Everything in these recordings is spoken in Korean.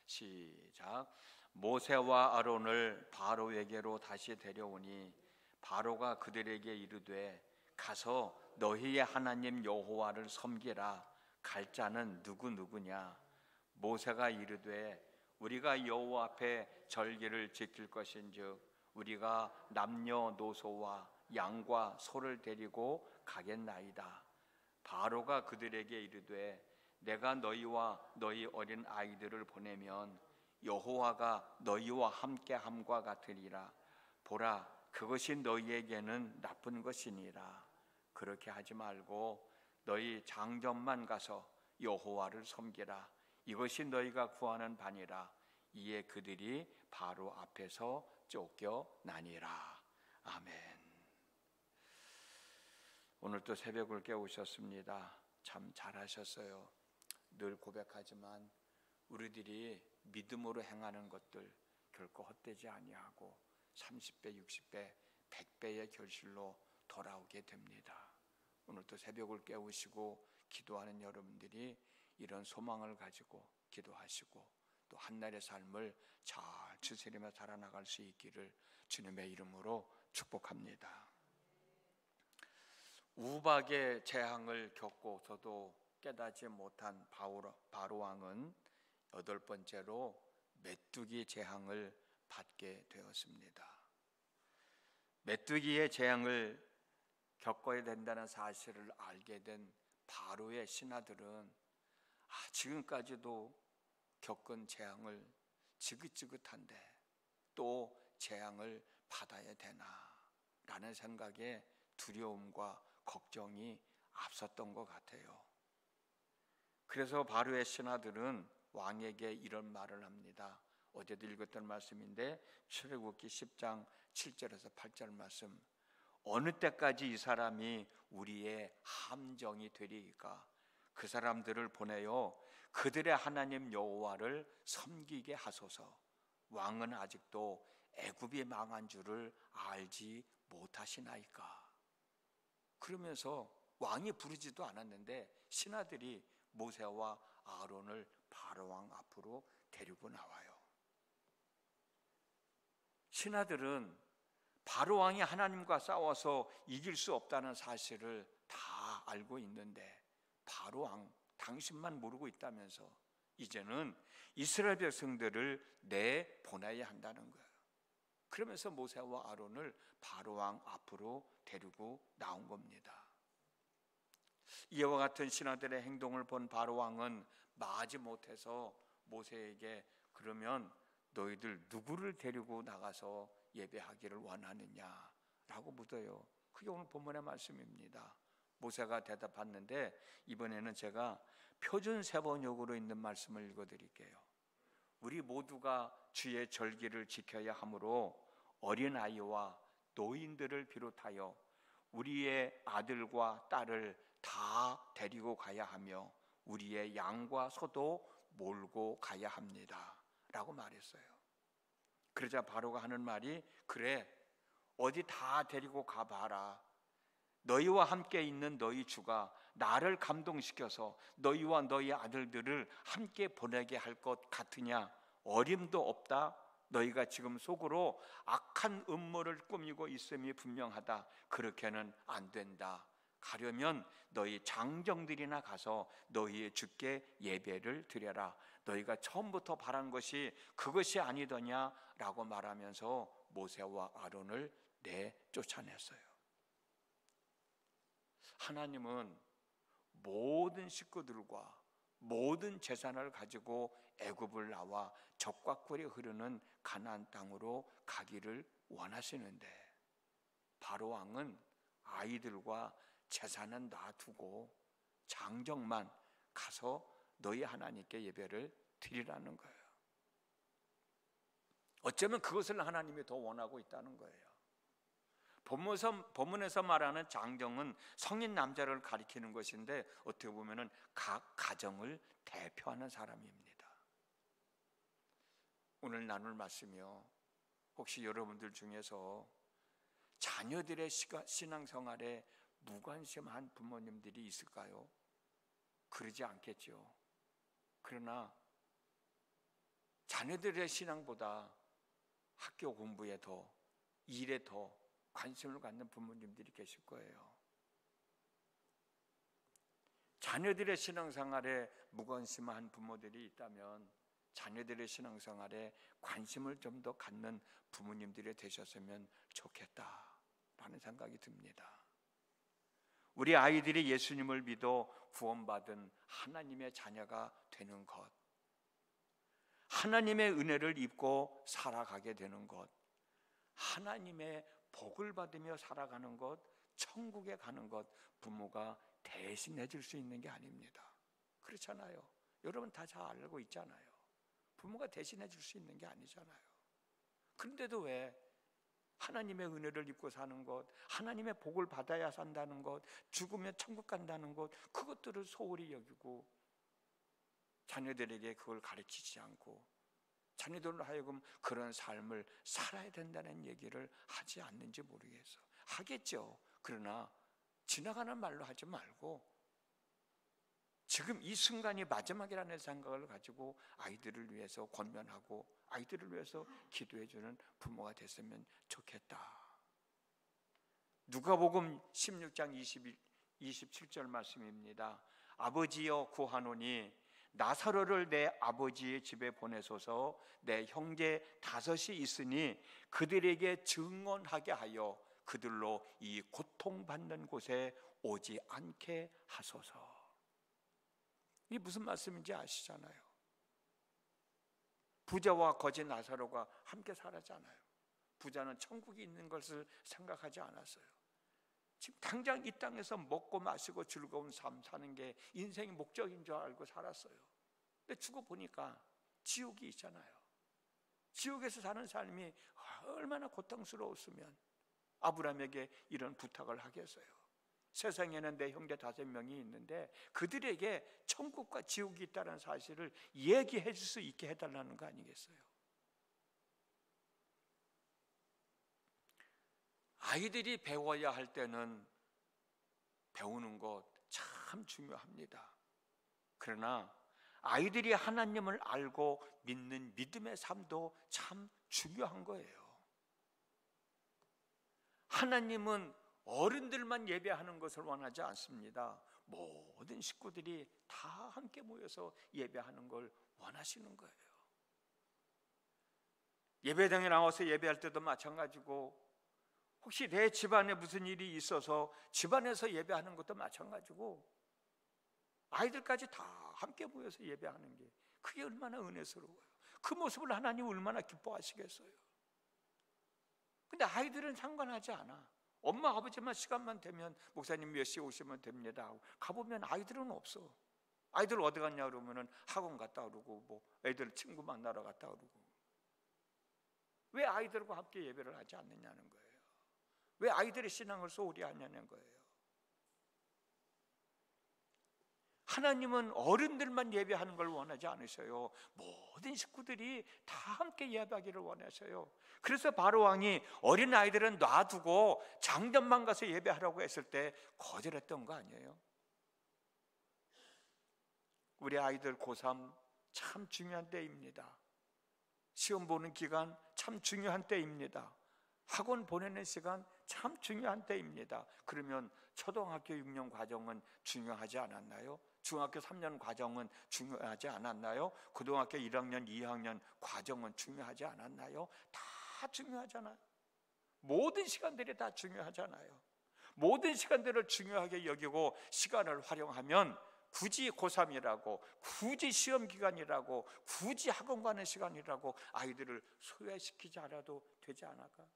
시작. 모세와 아론을 바로에게로 다시 데려오니 바로가 그들에게 이르되 가서 너희의 하나님 여호와를 섬기라. 갈 자는 누구냐? 모세가 이르되 우리가 여호와 앞에 절기를 지킬 것인즉 우리가 남녀노소와 양과 소를 데리고 가겠나이다. 바로가 그들에게 이르되 내가 너희와 너희 어린 아이들을 보내면 여호와가 너희와 함께함과 같으리라. 보라, 그것이 너희에게는 나쁜 것이니라. 그렇게 하지 말고 너희 장정만 가서 여호와를 섬기라. 이것이 너희가 구하는 바니라. 이에 그들이 바로 앞에서 쫓겨나니라. 아멘. 오늘 또 새벽을 깨우셨습니다. 참 잘하셨어요. 늘 고백하지만 우리들이 믿음으로 행하는 것들 결코 헛되지 아니하고 30배, 60배, 100배의 결실로 돌아오게 됩니다. 오늘 또 새벽을 깨우시고 기도하는 여러분들이 이런 소망을 가지고 기도하시고 또 한날의 삶을 잘 추스리며 살아나갈 수 있기를 주님의 이름으로 축복합니다. 우박의 재앙을 겪고서도 깨닫지 못한 바로 왕은 8번째로 메뚜기 재앙을 받게 되었습니다. 메뚜기의 재앙을 겪어야 된다는 사실을 알게 된 바로의 신하들은 지금까지도 겪은 재앙을 지긋지긋한데 또 재앙을 받아야 되나 라는 생각에 두려움과 걱정이 앞섰던 것 같아요. 그래서 바로의 신하들은 왕에게 이런 말을 합니다. 어제도 읽었던 말씀인데 출애굽기 10장 7절에서 8절 말씀. 어느 때까지 이 사람이 우리의 함정이 되리이까? 그 사람들을 보내어 그들의 하나님 여호와를 섬기게 하소서. 왕은 아직도 애굽이 망한 줄을 알지 못하시나이까? 그러면서 왕이 부르지도 않았는데 신하들이 모세와 아론을 바로왕 앞으로 데리고 나와요. 신하들은 바로왕이 하나님과 싸워서 이길 수 없다는 사실을 다 알고 있는데 바로왕 당신만 모르고 있다면서 이제는 이스라엘 백성들을 내보내야 한다는 거예요. 그러면서 모세와 아론을 바로왕 앞으로 데리고 나온 겁니다. 이와 같은 신하들의 행동을 본 바로왕은 마지 못해서 모세에게 그러면 너희들 누구를 데리고 나가서 예배하기를 원하느냐라고 묻어요. 그게 오늘 본문의 말씀입니다. 모세가 대답했는데 이번에는 제가 표준 세번역으로 있는 말씀을 읽어드릴게요. 우리 모두가 주의 절기를 지켜야 하므로 어린아이와 노인들을 비롯하여 우리의 아들과 딸을 다 데리고 가야 하며 우리의 양과 소도 몰고 가야 합니다 라고 말했어요. 그러자 바로가 하는 말이 그래 어디 다 데리고 가봐라. 너희와 함께 있는 너희 주가 나를 감동시켜서 너희와 너희 아들들을 함께 보내게 할 것 같으냐? 어림도 없다. 너희가 지금 속으로 악한 음모를 꾸미고 있음이 분명하다. 그렇게는 안 된다. 가려면 너희 장정들이나 가서 너희의 주께 예배를 드려라. 너희가 처음부터 바란 것이 그것이 아니더냐 라고 말하면서 모세와 아론을 내쫓아냈어요. 하나님은 모든 식구들과 모든 재산을 가지고 애굽을 나와 적과 꿀이 흐르는 가나안 땅으로 가기를 원하시는데 바로 왕은 아이들과 재산은 놔두고 장정만 가서 너희 하나님께 예배를 드리라는 거예요. 어쩌면 그것을 하나님이 더 원하고 있다는 거예요. 본문에서 말하는 장정은 성인 남자를 가리키는 것인데 어떻게 보면 각 가정을 대표하는 사람입니다. 오늘 나눌 말씀이요, 혹시 여러분들 중에서 자녀들의 신앙생활에 무관심한 부모님들이 있을까요? 그러지 않겠죠. 그러나 자녀들의 신앙보다 학교 공부에 더, 일에 더 관심을 갖는 부모님들이 계실 거예요. 자녀들의 신앙생활에 무관심한 부모들이 있다면 자녀들의 신앙생활에 관심을 좀 더 갖는 부모님들이 되셨으면 좋겠다라는 생각이 듭니다. 우리 아이들이 예수님을 믿어 구원받은 하나님의 자녀가 되는 것, 하나님의 은혜를 입고 살아가게 되는 것, 하나님의 복을 받으며 살아가는 것, 천국에 가는 것, 부모가 대신해 줄 수 있는 게 아닙니다. 그렇잖아요. 여러분 다 잘 알고 있잖아요. 부모가 대신해 줄 수 있는 게 아니잖아요. 그런데도 왜 하나님의 은혜를 입고 사는 것, 하나님의 복을 받아야 산다는 것, 죽으면 천국 간다는 것, 그것들을 소홀히 여기고 자녀들에게 그걸 가르치지 않고 자녀들로 하여금 그런 삶을 살아야 된다는 얘기를 하지 않는지 모르겠어. 하겠죠. 그러나 지나가는 말로 하지 말고 지금 이 순간이 마지막이라는 생각을 가지고 아이들을 위해서 권면하고 아이들을 위해서 기도해주는 부모가 됐으면 좋겠다. 누가복음 16장 27절 말씀입니다. 아버지여 구하노니 나사로를 내 아버지의 집에 보내소서. 내 형제 5이 있으니 그들에게 증언하게 하여 그들로 이 고통받는 곳에 오지 않게 하소서. 이게 무슨 말씀인지 아시잖아요. 부자와 거지 나사로가 함께 살았잖아요. 부자는 천국이 있는 것을 생각하지 않았어요. 지금 당장 이 땅에서 먹고 마시고 즐거운 삶 사는 게 인생의 목적인 줄 알고 살았어요. 근데 죽어보니까 지옥이 있잖아요. 지옥에서 사는 삶이 얼마나 고통스러웠으면 아브라함에게 이런 부탁을 하겠어요. 세상에는 내 형제 5명이 있는데 그들에게 천국과 지옥이 있다는 사실을 얘기해 줄 수 있게 해달라는 거 아니겠어요? 아이들이 배워야 할 때는 배우는 것 참 중요합니다. 그러나 아이들이 하나님을 알고 믿는 믿음의 삶도 참 중요한 거예요. 하나님은 어른들만 예배하는 것을 원하지 않습니다. 모든 식구들이 다 함께 모여서 예배하는 걸 원하시는 거예요. 예배당에 나와서 예배할 때도 마찬가지고 혹시 내 집안에 무슨 일이 있어서 집안에서 예배하는 것도 마찬가지고 아이들까지 다 함께 모여서 예배하는 게 그게 얼마나 은혜스러워요. 그 모습을 하나님 얼마나 기뻐하시겠어요. 근데 아이들은 상관하지 않아. 엄마 아버지만 시간만 되면 목사님 몇 시에 오시면 됩니다 하고 가보면 아이들은 없어. 아이들 어디 갔냐 그러면은 학원 갔다 그러고 뭐 애들 친구 만나러 갔다 그러고. 왜 아이들과 함께 예배를 하지 않느냐는 거예요. 왜 아이들의 신앙을 소홀히 하냐는 거예요. 하나님은 어른들만 예배하는 걸 원하지 않으셔요. 모든 식구들이 다 함께 예배하기를 원하셔요. 그래서 바로왕이 어린 아이들은 놔두고 장전만 가서 예배하라고 했을 때 거절했던 거 아니에요? 우리 아이들 고3 참 중요한 때입니다. 시험 보는 기간 참 중요한 때입니다. 학원 보내는 시간 참 중요한 때입니다. 그러면 초등학교 6년 과정은 중요하지 않았나요? 중학교 3년 과정은 중요하지 않았나요? 고등학교 1학년, 2학년 과정은 중요하지 않았나요? 다 중요하잖아요. 모든 시간들이 다 중요하잖아요. 모든 시간들을 중요하게 여기고 시간을 활용하면 굳이 고3이라고, 굳이 시험 기간이라고, 굳이 학원 가는 시간이라고 아이들을 소외시키지 않아도 되지 않을까?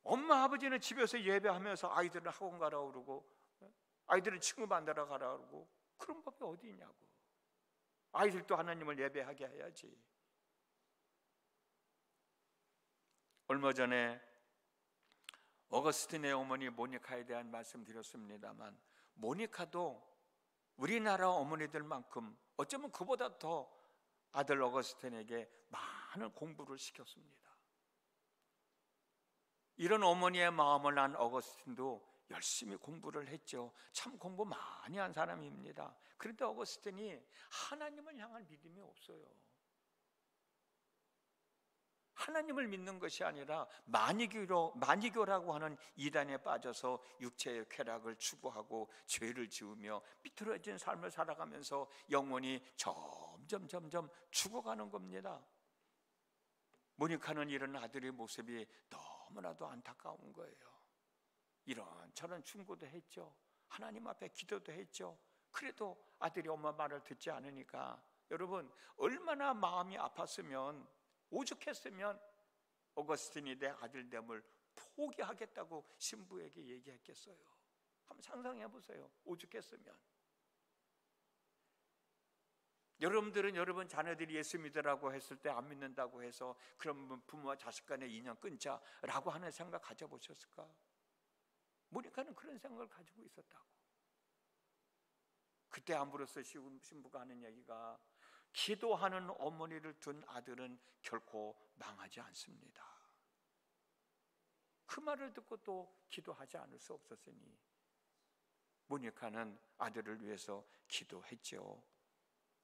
엄마 아버지는 집에서 예배하면서 아이들은 학원 가라고 그러고 아이들은 친구 만나러 가라고 그러고 그런 법이 어디 있냐고. 아이들도 하나님을 예배하게 해야지. 얼마 전에 어거스틴의 어머니 모니카에 대한 말씀 드렸습니다만 모니카도 우리나라 어머니들만큼 어쩌면 그보다 더 아들 어거스틴에게 많은 공부를 시켰습니다. 이런 어머니의 마음을 난 어거스틴도 열심히 공부를 했죠. 참 공부 많이 한 사람입니다. 그런데 어거스틴이 하나님을 향한 믿음이 없어요. 하나님을 믿는 것이 아니라 마니교라고 하는 이단에 빠져서 육체의 쾌락을 추구하고 죄를 지으며 비틀어진 삶을 살아가면서 영혼이 점점 죽어가는 겁니다. 모니카는 이런 아들의 모습이 너무나도 안타까운 거예요. 이런저런 충고도 했죠. 하나님 앞에 기도도 했죠. 그래도 아들이 엄마 말을 듣지 않으니까 여러분, 얼마나 마음이 아팠으면, 오죽했으면 어거스틴이 내 아들됨을 포기하겠다고 신부에게 얘기했겠어요. 한번 상상해 보세요. 오죽했으면. 여러분들은 여러분 자녀들이 예수 믿으라고 했을 때 안 믿는다고 해서 그럼 부모와 자식 간의 인연 끊자라고 하는 생각 가져보셨을까? 모니카는 그런 생각을 가지고 있었다고. 그때 암브로스 신부가 하는 얘기가, 기도하는 어머니를 둔 아들은 결코 망하지 않습니다. 그 말을 듣고 또 기도하지 않을 수 없었으니 모니카는 아들을 위해서 기도했죠.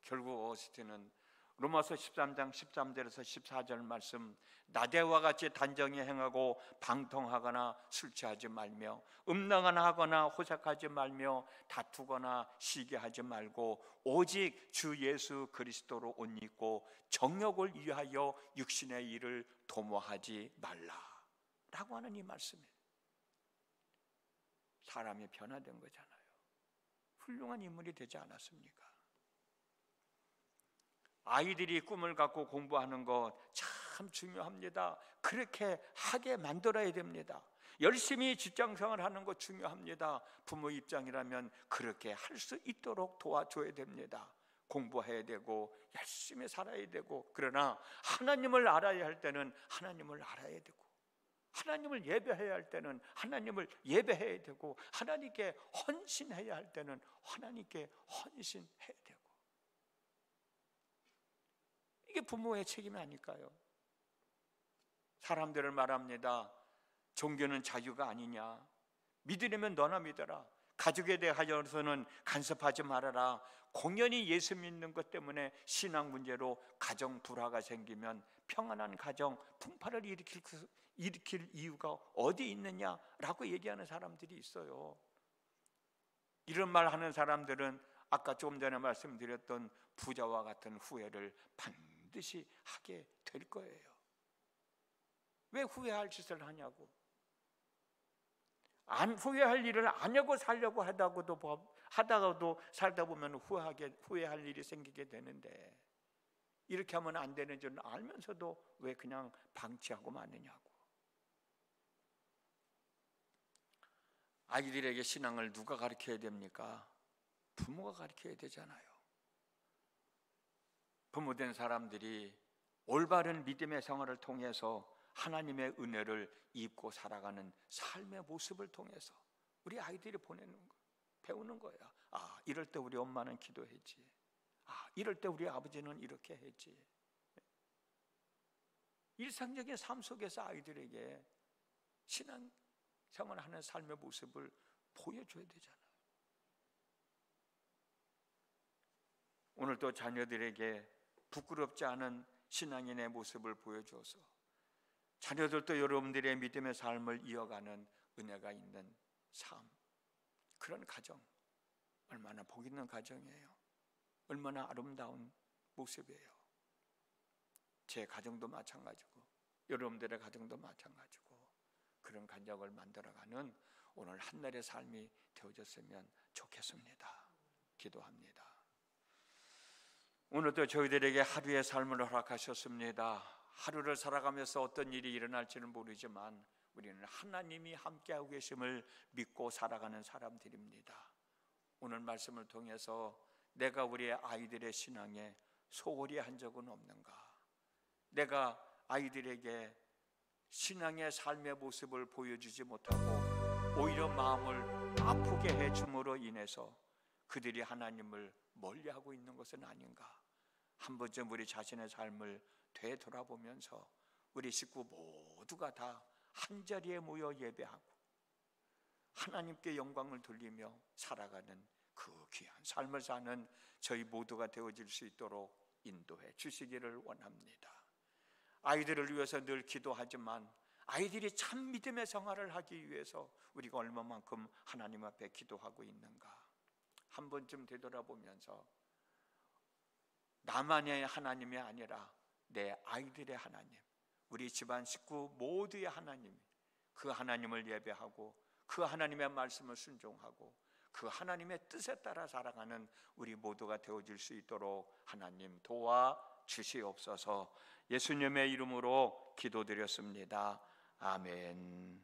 결국 어거스틴은 로마서 13장 13절에서 14절 말씀, 나대와 같이 단정히 행하고 방통하거나 술 취하지 말며 음란하거나 하거나 호색하지 말며 다투거나 시기하지 말고 오직 주 예수 그리스도로 옷 입고 정욕을 위하여 육신의 일을 도모하지 말라 라고 하는 이 말씀에 사람이 변화된 거잖아요. 훌륭한 인물이 되지 않았습니까? 아이들이 꿈을 갖고 공부하는 것 참 중요합니다. 그렇게 하게 만들어야 됩니다. 열심히 직장생활 하는 것 중요합니다. 부모 입장이라면 그렇게 할 수 있도록 도와줘야 됩니다. 공부해야 되고 열심히 살아야 되고, 그러나 하나님을 알아야 할 때는 하나님을 알아야 되고, 하나님을 예배해야 할 때는 하나님을 예배해야 되고, 하나님께 헌신해야 할 때는 하나님께 헌신해야 되고, 이게 부모의 책임이 아닐까요? 사람들을 말합니다. 종교는 자유가 아니냐, 믿으려면 너나 믿어라, 가족에 대하여서는 간섭하지 말아라. 공연히 예수 믿는 것 때문에 신앙 문제로 가정 불화가 생기면 평안한 가정 풍파를 일으킬 이유가 어디 있느냐라고 얘기하는 사람들이 있어요. 이런 말 하는 사람들은 아까 조금 전에 말씀드렸던 부자와 같은 후회를 반드시 하게 될 거예요. 왜 후회할 짓을 하냐고. 안 후회할 일을 안 하고 살려고 하다가도 살다 보면 후회할 일이 생기게 되는데, 이렇게 하면 안 되는 줄 알면서도 왜 그냥 방치하고 마느냐고. 아이들에게 신앙을 누가 가르쳐야 됩니까? 부모가 가르쳐야 되잖아요. 부모된 사람들이 올바른 믿음의 생활을 통해서 하나님의 은혜를 입고 살아가는 삶의 모습을 통해서 우리 아이들이 배우는 거야. 아, 이럴 때 우리 엄마는 기도했지. 아, 이럴 때 우리 아버지는 이렇게 했지. 일상적인 삶 속에서 아이들에게 신앙생활을 하는 삶의 모습을 보여줘야 되잖아요. 오늘도 자녀들에게 부끄럽지 않은 신앙인의 모습을 보여줘서 자녀들도 여러분들의 믿음의 삶을 이어가는 은혜가 있는 삶, 그런 가정, 얼마나 복 있는 가정이에요. 얼마나 아름다운 모습이에요. 제 가정도 마찬가지고 여러분들의 가정도 마찬가지고 그런 가정을 만들어가는 오늘 한날의 삶이 되어졌으면 좋겠습니다. 기도합니다. 오늘도 저희들에게 하루의 삶을 허락하셨습니다. 하루를 살아가면서 어떤 일이 일어날지는 모르지만 우리는 하나님이 함께하고 계심을 믿고 살아가는 사람들입니다. 오늘 말씀을 통해서 내가 우리 아이들의 신앙에 소홀히 한 적은 없는가? 내가 아이들에게 신앙의 삶의 모습을 보여주지 못하고 오히려 마음을 아프게 해줌으로 인해서 그들이 하나님을 멀리하고 있는 것은 아닌가? 한 번쯤 우리 자신의 삶을 되돌아보면서 우리 식구 모두가 다 한자리에 모여 예배하고 하나님께 영광을 돌리며 살아가는 그 귀한 삶을 사는 저희 모두가 되어질 수 있도록 인도해 주시기를 원합니다. 아이들을 위해서 늘 기도하지만 아이들이 참 믿음의 생활을 하기 위해서 우리가 얼마만큼 하나님 앞에 기도하고 있는가 한 번쯤 되돌아보면서 나만의 하나님이 아니라 내 아이들의 하나님, 우리 집안 식구 모두의 하나님, 그 하나님을 예배하고 그 하나님의 말씀을 순종하고 그 하나님의 뜻에 따라 살아가는 우리 모두가 되어질 수 있도록 하나님 도와주시옵소서. 예수님의 이름으로 기도드렸습니다. 아멘.